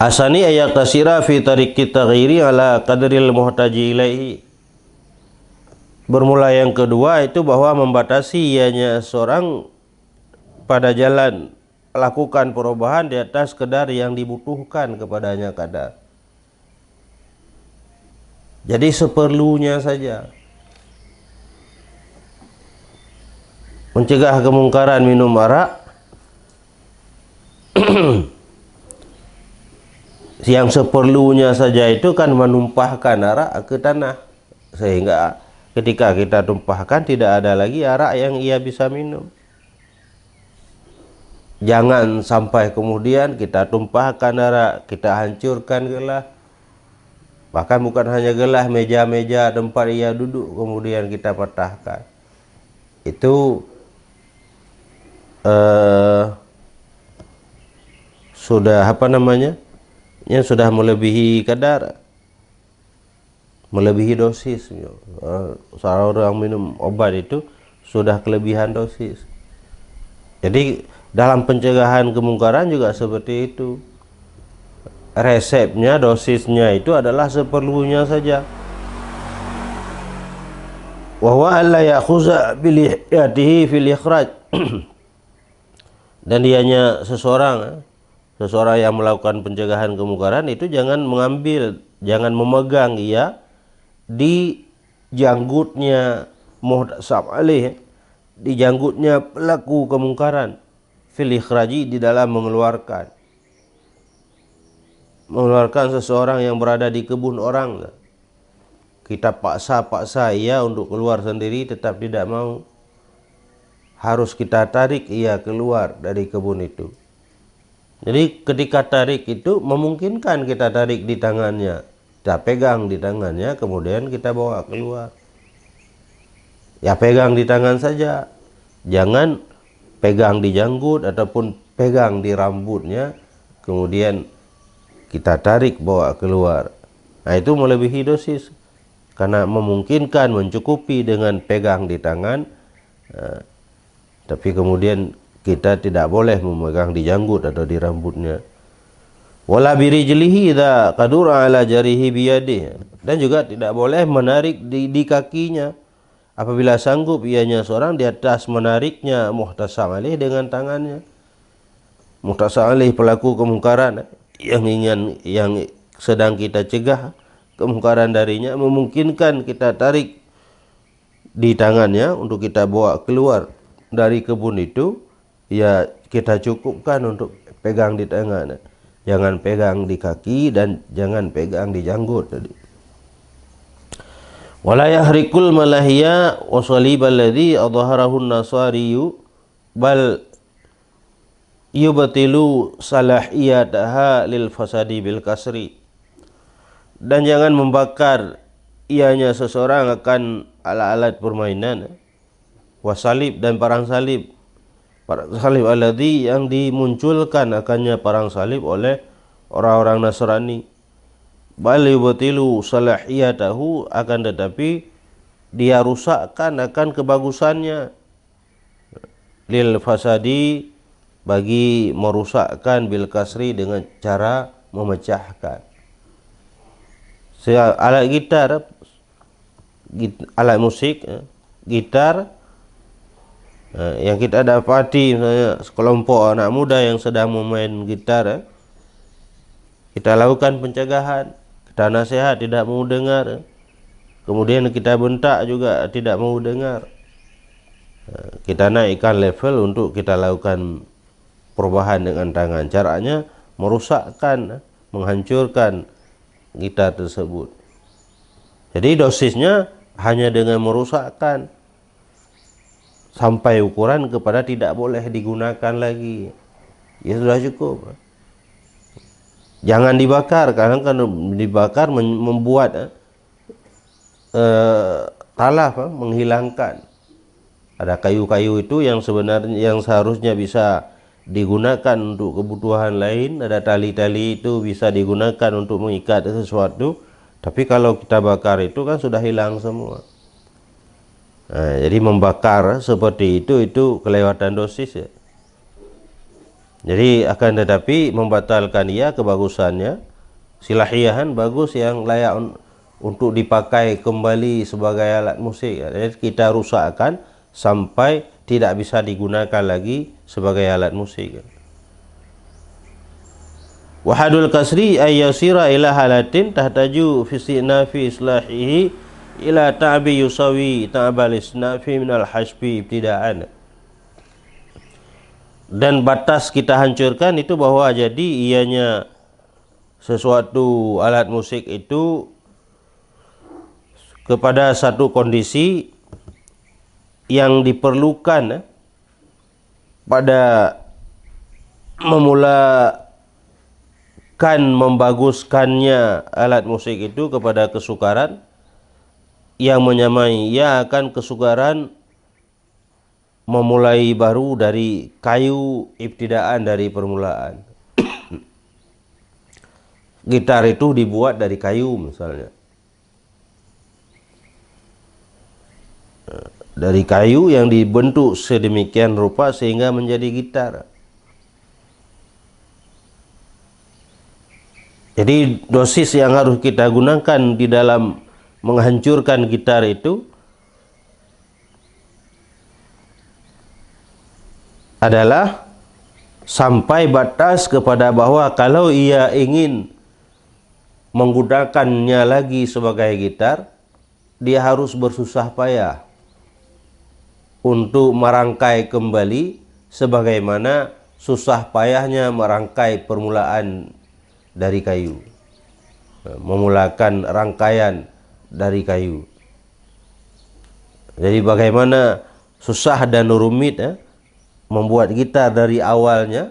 Asani ayat tasira fi tariqi taghyiri ala qadril muhtaji ilaihi. Bermula yang kedua itu bahwa membatasi ianya seorang pada jalan lakukan perubahan di atas kadar yang dibutuhkan kepadanya kadar. Jadi seperlunya saja. Mencegah kemungkaran minum arak yang seperlunya saja itu kan menumpahkan arak ke tanah, sehingga ketika kita tumpahkan tidak ada lagi arak yang ia bisa minum. Jangan sampai kemudian kita tumpahkan arak, kita hancurkan gelas. Bahkan bukan hanya gelas, meja-meja tempat ia duduk kemudian kita patahkan. Itu sudah yang sudah melebihi kadar, melebihi dosis. Seorang minum obat itu sudah kelebihan dosis. Jadi dalam pencegahan kemungkaran juga seperti itu. Resepnya, dosisnya itu adalah seperlunya saja. Wa huwa alla ya'khuza bil ihtiyatihi fil ikhraj. Dan dianya seseorang yang melakukan pencegahan kemungkaran itu jangan mengambil, jangan memegang ia di janggutnya muhtasab alaih, di janggutnya pelaku kemungkaran, fil ikhraji, di dalam mengeluarkan seseorang yang berada di kebun orang. Kita paksa ia untuk keluar sendiri, tetap tidak mau. harus kita tarik ia keluar dari kebun itu. Jadi ketika tarik itu memungkinkan kita tarik di tangannya, kita pegang di tangannya, kemudian kita bawa keluar. Ya pegang di tangan saja, jangan pegang di janggut ataupun pegang di rambutnya, kemudian kita tarik bawa keluar. Nah itu melebihi dosis, karena memungkinkan mencukupi dengan pegang di tangan, tapi kemudian kita tidak boleh memegang di janggut atau di rambutnya. Wala birijlihi idza qadura ala jarihi biyadihi, dan juga tidak boleh menarik di kakinya apabila sanggup ianya seorang di atas menariknya muhtasam alaih dengan tangannya. Muhtasam alaih pelaku kemungkaran yang sedang kita cegah kemungkaran darinya, memungkinkan kita tarik di tangannya untuk kita bawa keluar dari kebun itu, ya kita cukupkan untuk pegang di tangan, jangan pegang di kaki dan jangan pegang di janggut tadi. Wala yahrikul malahiyya wa salibal ladzi adhharahu an-nasariyu bal yubtilu salahiyataha lil fasadi bil kasri. Dan jangan membakar ianya seseorang akan alat-alat permainan, wasalib dan parang salib. Parang salib alladzi yang dimunculkan akannya parang salib oleh orang-orang Nasrani. Bal yubtilu salahiyatahu, akan tetapi dia rusakkan akan kebagusannya, lil fasadi, bagi merusakkan, bil kasri, dengan cara memecahkan. Alat gitar, alat musik, gitar, yang kita dapati misalnya sekelompok anak muda yang sedang memain gitar, kita lakukan pencegahan, kita nasihat tidak mau dengar, kemudian kita bentak juga tidak mau dengar. Kita naikkan level untuk kita lakukan perubahan dengan tangan. Caranya merusakkan, menghancurkan gitar tersebut. Jadi dosisnya hanya dengan merusakkan sampai ukuran kepada tidak boleh digunakan lagi, ya sudah cukup. Jangan dibakar, karena kan dibakar membuat talaf, menghilangkan. Ada kayu-kayu itu yang sebenarnya yang seharusnya bisa digunakan untuk kebutuhan lain, ada tali-tali itu bisa digunakan untuk mengikat sesuatu, tapi kalau kita bakar itu kan sudah hilang semua. Nah, jadi membakar seperti itu kelewatan dosis ya. Jadi akan tetapi membatalkan ia kebagusannya, silahiyahan, bagus, yang layak untuk dipakai kembali sebagai alat musik ya. Jadi kita rusakkan sampai tidak bisa digunakan lagi sebagai alat musik. Wahadul kasri ay yasira ila halatin tahtaju fi istinafi islahihi ila ta'bi yusawi ta'bal isnafi minal hasbi ibtidaan. Dan batas kita hancurkan itu bahwa jadi ianya sesuatu alat musik itu kepada satu kondisi yang diperlukan pada memulakan membaguskannya alat musik itu kepada kesukaran yang menyamai ia akan kesukaran memulai baru dari kayu ibtidaan, dari permulaan. Gitar itu dibuat dari kayu misalnya, dari kayu yang dibentuk sedemikian rupa sehingga menjadi gitar. Jadi dosis yang harus kita gunakan di dalam menghancurkan gitar itu adalah sampai batas kepada bahwa kalau ia ingin menggunakannya lagi sebagai gitar, dia harus bersusah payah untuk merangkai kembali sebagaimana susah payahnya merangkai permulaan dari kayu, memulakan rangkaian dari kayu. Jadi bagaimana susah dan rumit membuat gitar dari awalnya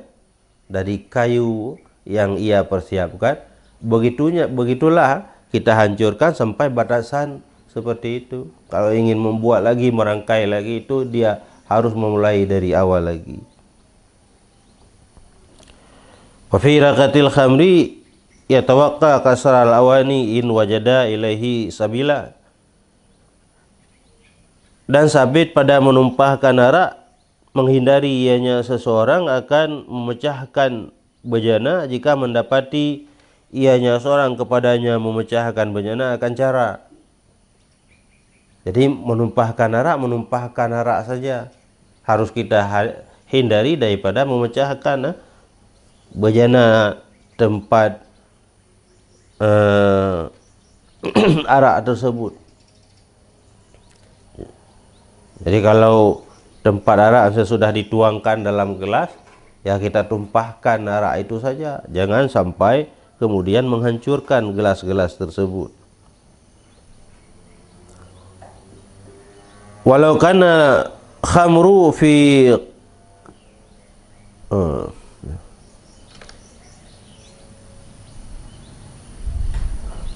dari kayu yang ia persiapkan, begitulah kita hancurkan sampai batasan seperti itu. Kalau ingin membuat lagi, merangkai lagi, itu dia harus memulai dari awal lagi. Wa fi raqatil khamri yatawaqqa kasral awani in wajada ilaihi sabila. Dan sabit pada menumpahkan arak, menghindari ianya seseorang akan memecahkan bejana jika mendapati ianya seorang kepadanya memecahkan bejana akan cara. Jadi menumpahkan arak saja. Harus kita hindari daripada memecahkan bejana tempat arak tersebut. Jadi kalau tempat arak sudah dituangkan dalam gelas, ya kita tumpahkan arak itu saja. Jangan sampai kemudian menghancurkan gelas-gelas tersebut. Walau kana khamru fi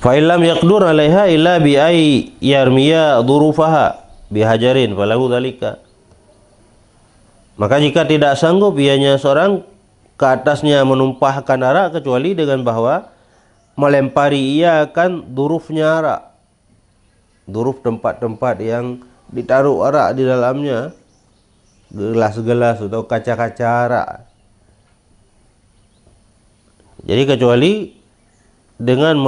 fa illam yaqdur 'alaiha illa bi ay yarmiya dhurufaha bihajarin falahu dzalika. Maka jika tidak sanggup ianya seorang ke atasnya menumpahkan arak kecuali dengan bahwa melempari ia akan durufnya arak, duruf tempat-tempat yang ditaruh arak di dalamnya, gelas-gelas atau kaca-kaca arak. Jadi kecuali dengan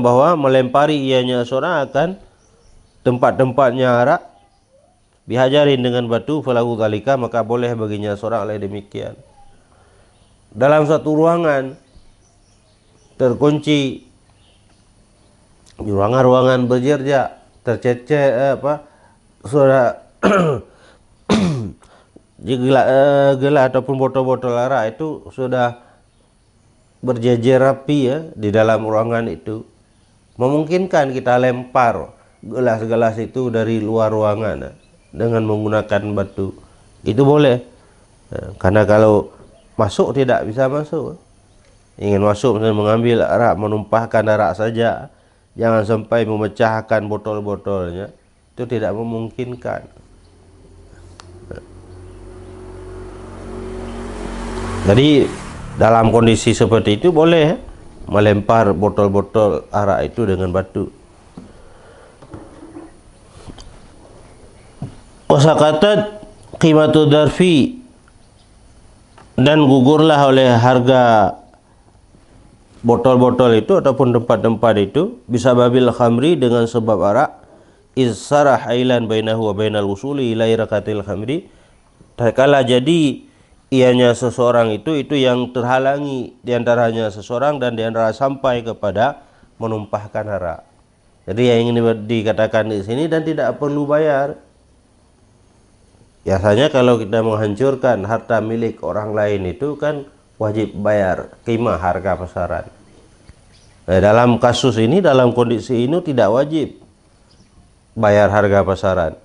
bahwa melempari ianya seorang akan tempat-tempatnya arak bihajarin dengan batu falahu dzalika, maka boleh baginya seorang oleh demikian. Dalam satu ruangan terkunci, di ruangan berjerjak, tercecer sudah gelas ataupun botol-botol arak itu sudah berjejer rapi di dalam ruangan itu, memungkinkan kita lempar gelas-gelas itu dari luar ruangan dengan menggunakan batu, itu boleh. Karena kalau masuk tidak bisa masuk. Ingin masuk dan mengambil arak, menumpahkan arak saja, jangan sampai memecahkan botol-botolnya, itu tidak memungkinkan. Jadi dalam kondisi seperti itu boleh melempar botol-botol arak itu dengan batu. Wasakatat qimatu darfi, dan gugurlah oleh harga botol-botol itu ataupun tempat-tempat itu bisa babil khamri dengan sebab arak, isarah ailan bainahu wa bainal wusuli ila iraqatil khamri, tatkala jadi ianya seseorang itu yang terhalangi diantaranya seseorang dan diantara sampai kepada menumpahkan arak. Jadi yang ingin dikatakan di sini, dan tidak perlu bayar. Biasanya kalau kita menghancurkan harta milik orang lain itu kan wajib bayar qimah, harga pasaran. Nah, dalam kasus ini, dalam kondisi ini tidak wajib bayar harga pasaran.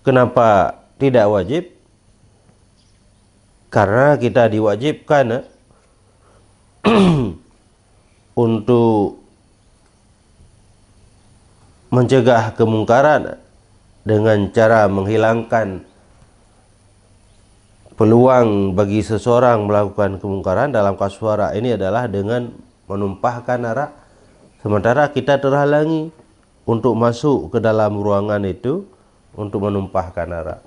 Kenapa tidak wajib? Karena kita diwajibkan untuk mencegah kemungkaran dengan cara menghilangkan peluang bagi seseorang melakukan kemungkaran. Dalam kasus arak ini adalah dengan menumpahkan arak, sementara kita terhalangi untuk masuk ke dalam ruangan itu untuk menumpahkan arak.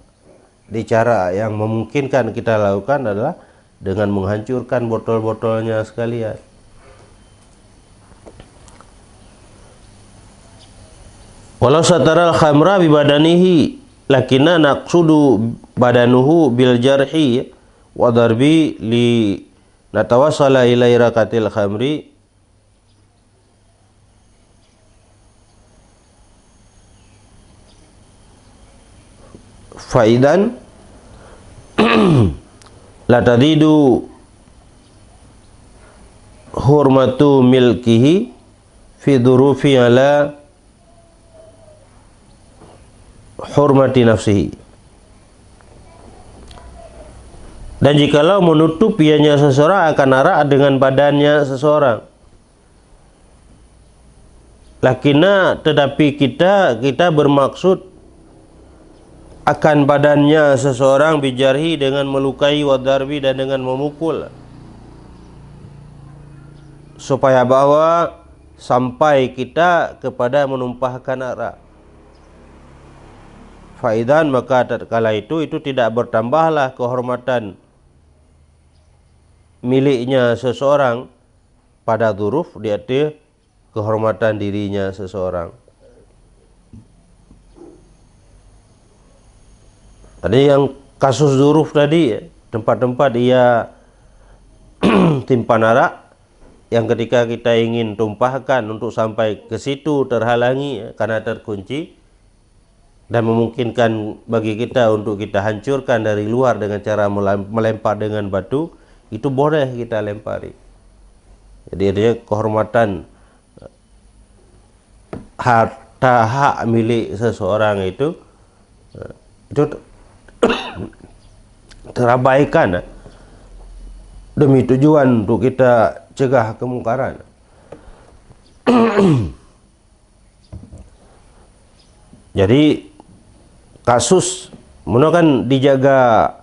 Di cara yang memungkinkan kita lakukan adalah dengan menghancurkan botol-botolnya sekalian. Walau sataral khamra bi badanihi lakinna naqsudu badanuhu bil jarhi wa darbi li natawassala ila iraqatil khamri faidan la tadidu hurmatu milkihi fi dhurufi ala hurmati nafsihi. Dan jikalau menutup ianya seseorang akan arak dengan badannya seseorang. Lakina tetapi kita bermaksud akan badannya seseorang bijarhi dengan melukai wadarbi dan dengan memukul, supaya bahwa sampai kita kepada menumpahkan arak. Faidan maka tatkala itu tidak bertambahlah kehormatan miliknya seseorang pada dzuruf, dia kehormatan dirinya seseorang. Tadi yang kasus dzuruf tadi, tempat-tempat ia timpan arak yang ketika kita ingin tumpahkan untuk sampai ke situ terhalangi karena terkunci, dan memungkinkan bagi kita untuk kita hancurkan dari luar dengan cara melempar dengan batu, itu boleh kita lempari. Jadi dia kehormatan harta hak milik seseorang itu terabaikan demi tujuan untuk kita cegah kemungkaran. Jadi kasus mana kan dijaga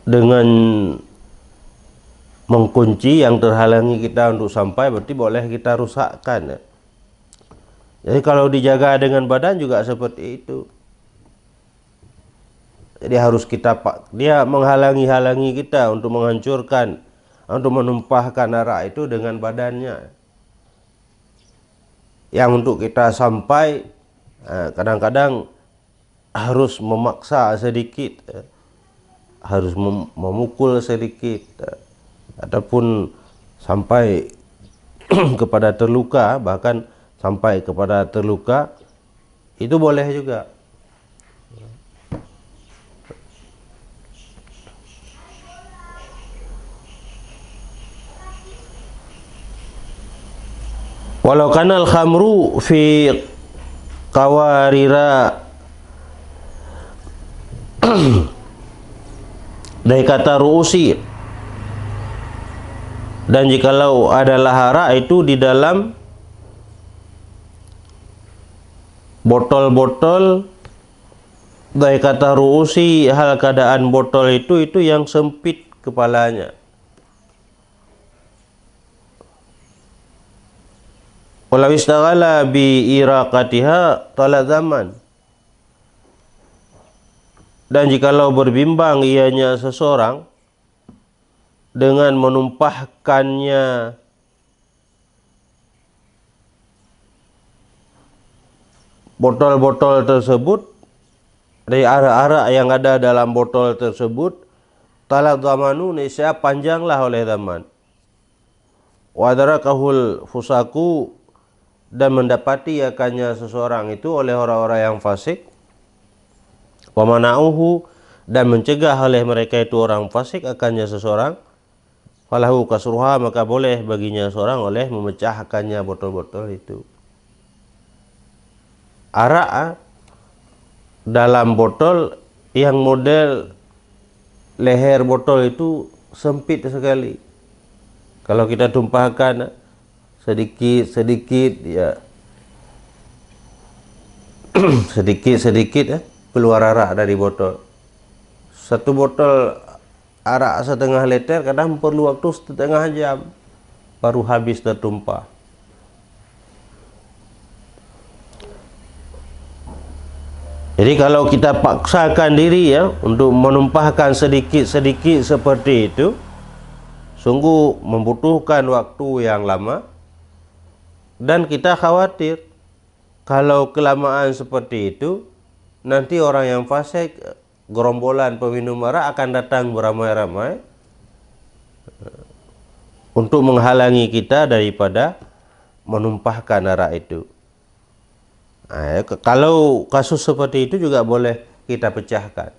dengan mengkunci yang terhalangi kita untuk sampai, berarti boleh kita rusakkan. Jadi kalau dijaga dengan badan juga seperti itu. Jadi harus dia menghalangi kita untuk menghancurkan, untuk menumpahkan arak itu dengan badannya. Yang untuk kita sampai kadang-kadang harus memaksa sedikit, harus memukul sedikit, ataupun sampai kepada terluka, bahkan sampai kepada terluka, itu boleh juga. Walau kanal khamru fi qawarira, dari kata ru'usi, dan jikalau adalah arak itu di dalam botol-botol, dari kata ru'usi, hal keadaan botol itu yang sempit kepalanya. Walau istaghala bi iraqatiha talazaman, dan jikalau berbimbang ianya seseorang dengan menumpahkannya botol-botol tersebut, dari arak-arak yang ada dalam botol tersebut, talazamanu, niscaya panjanglah oleh zaman. Wadarakahul fusaku, dan mendapati akannya seseorang itu oleh orang-orang yang fasik. Wa mana'uhu, dan mencegah oleh mereka itu orang fasik akannya seseorang. Falahu kasruha, maka boleh baginya seorang oleh memecahkannya botol-botol itu. Arak dalam botol yang model leher botol itu sempit sekali. Kalau kita tumpahkan sedikit ya, sedikit keluar arak dari botol. Satu botol arak setengah liter kadang perlu waktu setengah jam baru habis tertumpah. Jadi kalau kita paksakan diri ya untuk menumpahkan sedikit-sedikit seperti itu, sungguh membutuhkan waktu yang lama. Dan kita khawatir kalau kelamaan seperti itu, nanti orang yang fasik, gerombolan peminum arak akan datang beramai-ramai untuk menghalangi kita daripada menumpahkan arak itu. Nah, kalau kasus seperti itu juga boleh kita pecahkan.